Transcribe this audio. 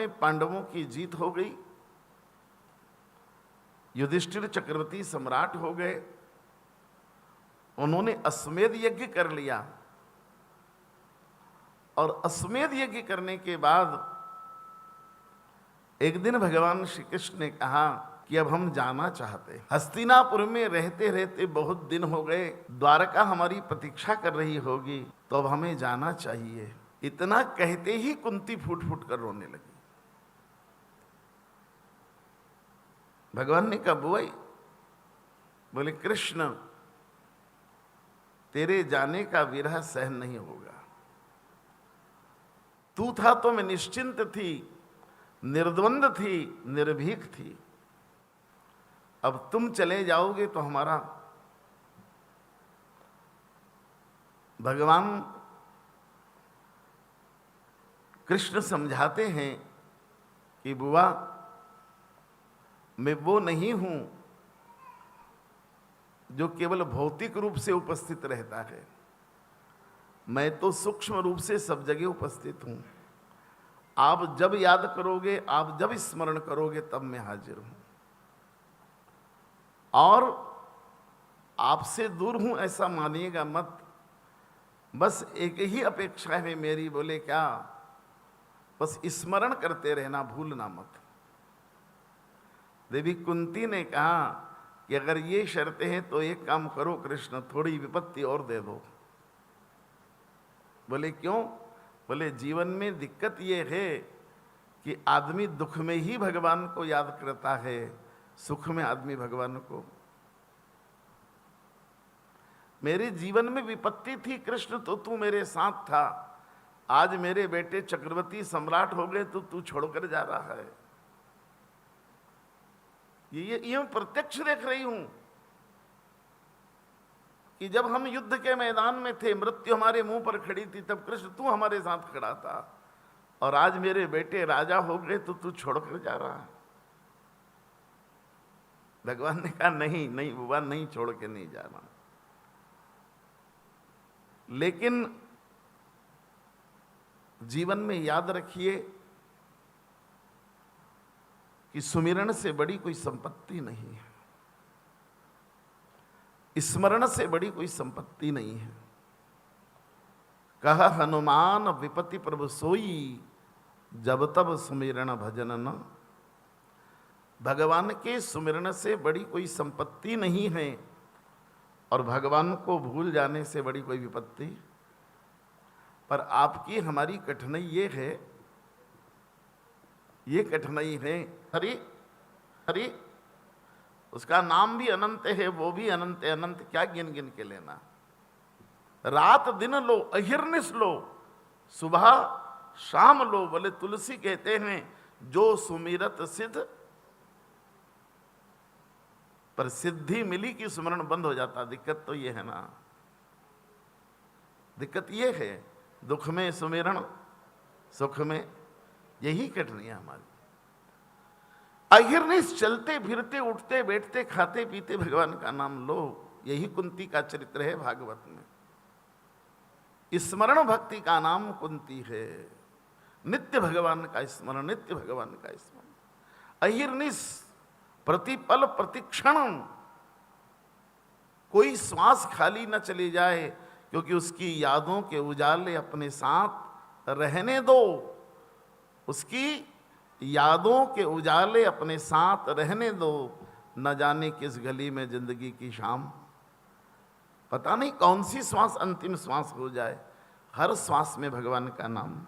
में पांडवों की जीत हो गई, युधिष्ठिर चक्रवर्ती सम्राट हो गए, उन्होंने अश्वमेध यज्ञ कर लिया। और अश्वमेध यज्ञ करने के बाद एक दिन भगवान श्री कृष्ण ने कहा कि अब हम जाना चाहते हैं। हस्तिनापुर में रहते रहते बहुत दिन हो गए, द्वारका हमारी प्रतीक्षा कर रही होगी, तो अब हमें जाना चाहिए। इतना कहते ही कुंती फूट फूट कर रोने लगी। भगवान ने कहा बुआई, बोले कृष्ण तेरे जाने का विरह सहन नहीं होगा। तू था तो मैं निश्चिंत थी, निर्द्वंद थी, निर्भीक थी। अब तुम चले जाओगे तो हमारा। भगवान कृष्ण समझाते हैं कि बुआ मैं वो नहीं हूं जो केवल भौतिक रूप से उपस्थित रहता है, मैं तो सूक्ष्म रूप से सब जगह उपस्थित हूं। आप जब याद करोगे, आप जब स्मरण करोगे, तब मैं हाजिर हूं। और आपसे दूर हूं ऐसा मानिएगा मत। बस एक ही अपेक्षा है मेरी, बोले क्या? बस स्मरण करते रहना, भूलना मत। देवी कुंती ने कहा कि अगर ये शर्तें हैं तो एक काम करो कृष्ण, थोड़ी विपत्ति और दे दो। बोले क्यों? बोले जीवन में दिक्कत ये है कि आदमी दुख में ही भगवान को याद करता है, सुख में आदमी भगवान को। मेरे जीवन में विपत्ति थी कृष्ण तो तू मेरे साथ था, आज मेरे बेटे चक्रवर्ती सम्राट हो गए तो तू छोड़कर जा रहा है। ये मैं प्रत्यक्ष देख रही हूं कि जब हम युद्ध के मैदान में थे, मृत्यु हमारे मुंह पर खड़ी थी, तब कृष्ण तू हमारे साथ खड़ा था, और आज मेरे बेटे राजा हो गए तो तू छोड़कर जा रहा है। भगवान ने कहा नहीं नहीं बुआ, नहीं, छोड़ के नहीं जाना। लेकिन जीवन में याद रखिए कि सुमिरन से बड़ी कोई संपत्ति नहीं है, स्मरण से बड़ी कोई संपत्ति नहीं है। कहा हनुमान विपति प्रभु सोई, जब तब सुमिरन भजन न। भगवान के सुमिरन से बड़ी कोई संपत्ति नहीं है, और भगवान को भूल जाने से बड़ी कोई विपत्ति। पर आपकी हमारी कठिनाई ये है, ये कठिनाई है, हरि हरि उसका नाम भी अनंत है, वो भी अनंत है। अनंत क्या गिन गिन के लेना? रात दिन लो, अहिर्निश लो, सुबह शाम लो। बोले तुलसी कहते हैं जो सुमिरत सिद्ध, पर सिद्धि मिली कि सुमरण बंद हो जाता। दिक्कत तो ये है ना, दिक्कत ये है, दुख में सुमिरण, सुख में, यही कठिनाई है हमारी। अहिर्निश चलते फिरते उठते बैठते खाते पीते भगवान का नाम लो, यही कुंती का चरित्र है भागवत में। स्मरण भक्ति का नाम कुंती है, नित्य भगवान का स्मरण, नित्य भगवान का स्मरण। अहिर्निश प्रतिपल प्रतिक्षण, कोई श्वास खाली न चली जाए, क्योंकि उसकी यादों के उजाले अपने साथ रहने दो। उसकी यादों के उजाले अपने साथ रहने दो। न जाने किस गली में जिंदगी की शाम, पता नहीं कौन सी श्वास अंतिम श्वास हो जाए, हर श्वास में भगवान का नाम।